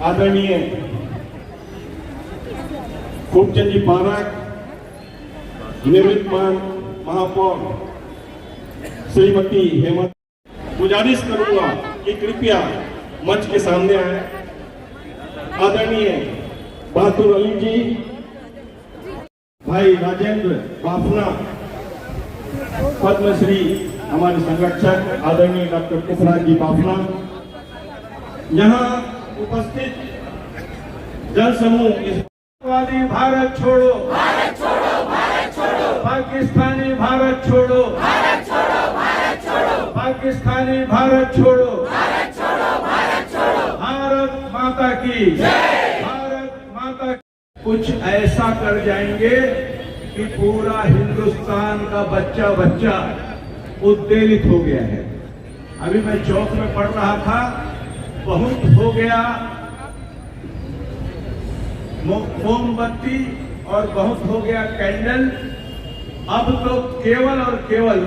आदरणीय खूबचंदी पारक, निवृत्तमान महापौर श्रीमती हेमंत, गुजारिश करूंगा कि कृपया मंच के सामने आए। आदरणीय बहादुर अली जी, भाई राजेंद्र बाफना, पद्मश्री हमारे संरक्षक आदरणीय डॉक्टर पुखराज जी बाफना, यहाँ उपस्थित जन समूह, भारत छोड़ो, भारत छोड़ो, भारत छोड़ो, पाकिस्तानी भारत छोड़ो, भारत छोड़ो, भारत छोड़ो, पाकिस्तानी भारत छोड़ो, भारत छोड़ो, भारत छोड़ो, भारत माता की जय, भारत माता की। कुछ ऐसा कर जाएंगे कि पूरा हिंदुस्तान का बच्चा बच्चा उद्वेलित हो गया है। अभी मैं चौक में पढ़ रहा था, बहुत हो गया मोमबत्ती और बहुत हो गया कैंडल, अब तो केवल और केवल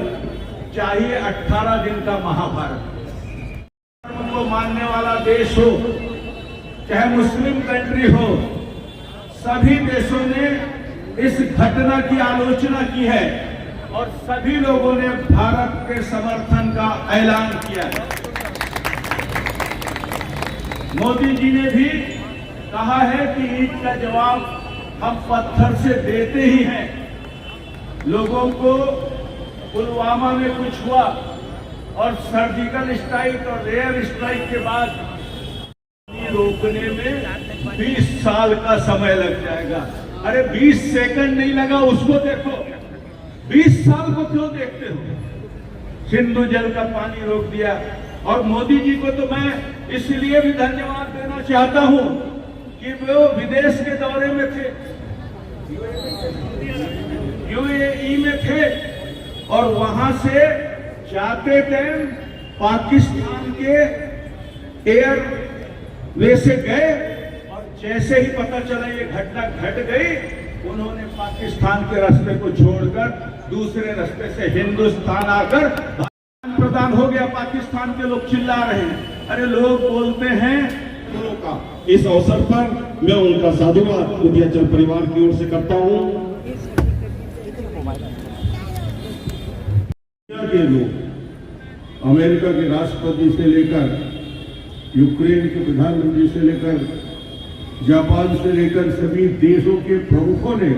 चाहिए 18 दिन का महाभारत। को मानने वाला देश हो चाहे मुस्लिम कंट्री हो, सभी देशों ने इस घटना की आलोचना की है और सभी लोगों ने भारत के समर्थन का ऐलान किया है। मोदी जी ने भी कहा है कि ईद का जवाब हम पत्थर से देते ही हैं। लोगों को पुलवामा में कुछ हुआ और सर्जिकल स्ट्राइक और एयर स्ट्राइक के बाद रोकने में 20 साल का समय लग जाएगा। अरे 20 सेकंड नहीं लगा, उसको देखो, 20 साल को क्यों देखते हो? सिंधु जल का पानी रोक दिया। और मोदी जी को तो मैं इसलिए भी धन्यवाद देना चाहता हूं कि वो विदेश के दौरे में थे, यूएई में थे और वहां से जाते टाइम पाकिस्तान के एयरवे से गए और जैसे ही पता चला ये घटना घट गई, उन्होंने पाकिस्तान के रास्ते को छोड़कर दूसरे रास्ते से हिंदुस्तान आकर प्रदान हो गया। पाकिस्तान के लोग चिल्ला रहे हैं, अरे लोग बोलते हैं का। इस अवसर पर मैं उनका साधुवाद विंध्याचल परिवार की ओर से करता हूं। के लोग अमेरिका के राष्ट्रपति से लेकर यूक्रेन के प्रधानमंत्री से लेकर जापान से लेकर सभी देशों के प्रमुखों ने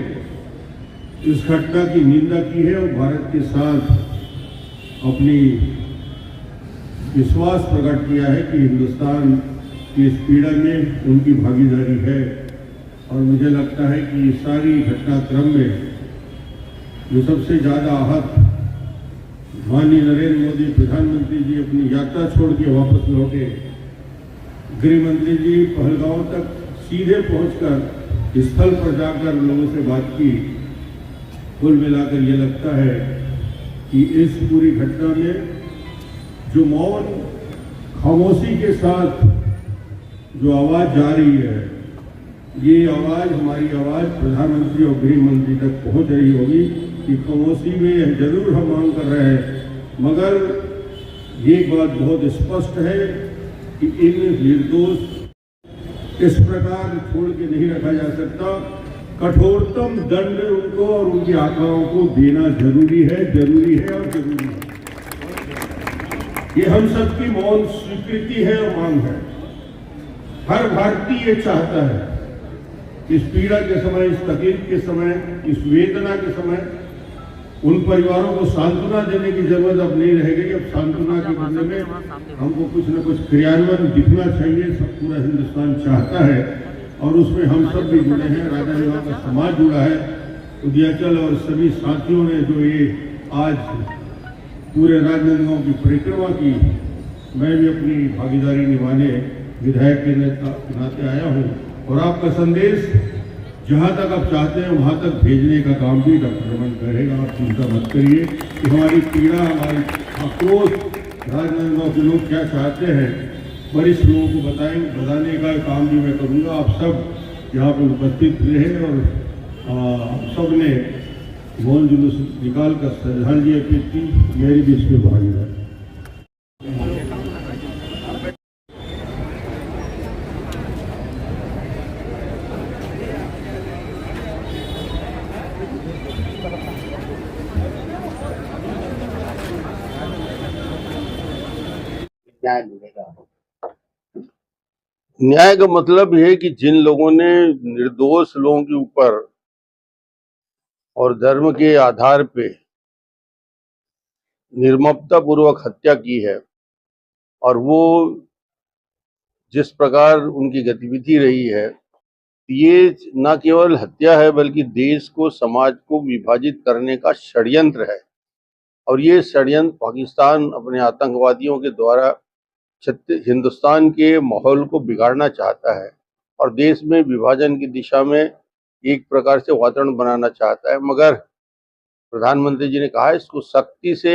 इस घटना की निंदा की है और भारत के साथ अपनी विश्वास प्रकट किया है कि हिंदुस्तान की इस पीड़ा में उनकी भागीदारी है। और मुझे लगता है कि इस सारी घटनाक्रम में जो सबसे ज्यादा आहत माननीय नरेंद्र मोदी प्रधानमंत्री जी अपनी यात्रा छोड़ के वापस लौटे, गृह मंत्री जी पहलगांव तक सीधे पहुंचकर स्थल पर जाकर लोगों से बात की। कुल मिलाकर ये लगता है कि इस पूरी घटना में जो मौन खामोशी के साथ जो आवाज जा रही है, ये आवाज, हमारी आवाज प्रधानमंत्री और गृह मंत्री तक पहुंच रही होगी कि खामोशी में यह जरूर हम मांग कर रहे हैं, मगर ये बात बहुत स्पष्ट है कि इन निर्दोष इस प्रकार छोड़ के नहीं रखा जा सकता। कठोरतम दंड उनको और उनकी आकाओं को देना जरूरी है, जरूरी है और जरूरी है। ये हम सबकी मौन स्वीकृति है और मांग है। हर भारतीय ये चाहता है इस पीड़ा के समय, इस तकलीफ के समय, इस वेदना के समय उन परिवारों को सांत्वना देने की जरूरत अब नहीं रह गई। अब सांत्वना के बदले में हमको कुछ न कुछ क्रियान्वयन दिखना चाहिए। सब पूरा हिंदुस्तान चाहता है और उसमें हम सब भी जुड़े हैं, राजनांदगांव का समाज जुड़ा है, विंध्याचल और सभी साथियों ने जो ये आज पूरे राजनांदगांव की परिक्रमा की, मैं भी अपनी भागीदारी निभाने विधायक के नाते आया हूँ। और आपका संदेश जहाँ तक आप चाहते हैं वहाँ तक भेजने का काम भी डॉक्टर रमन करेगा। आप चिंता मत करिए कि हमारी पीड़ा, हमारी आक्रोश, राजनांदगांव के लोग क्या चाहते हैं, वरिष्ठ लोगों को बताने का काम भी मैं करूँगा। आप सब यहाँ पर उपस्थित रहे और सब ने मौन जुलूस निकाल कर श्रद्धांजलि अर्पित की। मेरी भी इसमें भागीदारी। न्याय मिलेगा? न्याय का मतलब यह है कि जिन लोगों ने निर्दोष लोगों के ऊपर और धर्म के आधार पे निर्ममता पूर्वक हत्या की है, और वो जिस प्रकार उनकी गतिविधि रही है, ये न केवल हत्या है बल्कि देश को, समाज को विभाजित करने का षड्यंत्र है। और ये षड्यंत्र पाकिस्तान अपने आतंकवादियों के द्वारा हिंदुस्तान के माहौल को बिगाड़ना चाहता है और देश में विभाजन की दिशा में एक प्रकार से वातावरण बनाना चाहता है। मगर प्रधानमंत्री जी ने कहा है इसको सख्ती से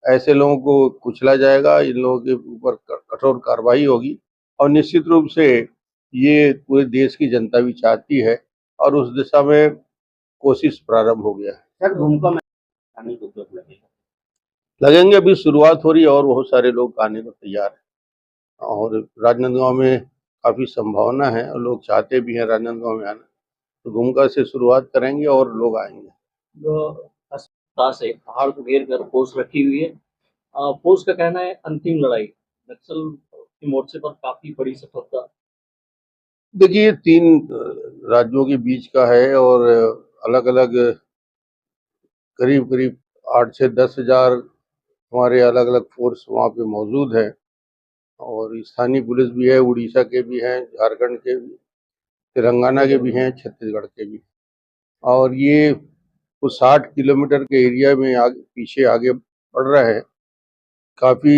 ऐसे लोगों को कुचला जाएगा, इन लोगों के ऊपर कठोर कार्रवाई होगी। और निश्चित रूप से ये पूरे देश की जनता भी चाहती है और उस दिशा में कोशिश प्रारंभ हो गया है। सर, भूमिका में आने को कब लगेंगे, अभी शुरुआत हो रही है और बहुत सारे लोग आने को तैयार हैं और राजनांदगांव में काफी संभावना है और लोग चाहते भी हैं राजनांदगांव में आना, तो भूमिका से शुरुआत करेंगे और लोग आएंगे। अस्पताल से पहाड़ को घेर कर पोस्ट रखी हुई है। पोस्ट का कहना है अंतिम लड़ाई, नक्सल के मोर्चे पर काफी बड़ी सफलता। देखिए, 3 राज्यों के बीच का है और अलग अलग करीब करीब 8 से 10 हजार हमारे अलग अलग फोर्स वहाँ पे मौजूद है और स्थानीय पुलिस भी है, उड़ीसा के भी हैं, झारखंड के भी, तेलंगाना के भी हैं, छत्तीसगढ़ के भी। और ये कुछ 60 किलोमीटर के एरिया में पीछे आगे बढ़ रहा है। काफी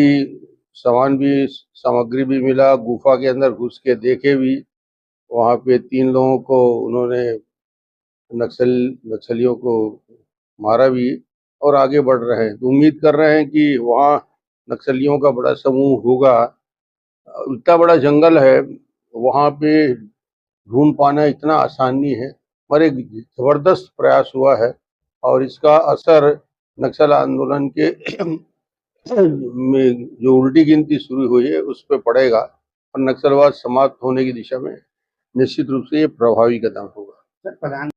सामान भी, सामग्री भी मिला, गुफा के अंदर घुस के देखे भी, वहाँ पे 3 लोगों को उन्होंने नक्सलियों को मारा भी और आगे बढ़ रहे हैं। तो उम्मीद कर रहे हैं कि वहाँ नक्सलियों का बड़ा समूह होगा। इतना बड़ा जंगल है, वहाँ पे ढूंढ पाना इतना आसान नहीं है, पर एक जबरदस्त प्रयास हुआ है और इसका असर नक्सल आंदोलन के में जो उल्टी गिनती शुरू हुई है उस पर पड़ेगा और नक्सलवाद समाप्त होने की दिशा में निश्चित रूप से ये प्रभावी कदम होगा। सर, प्रधान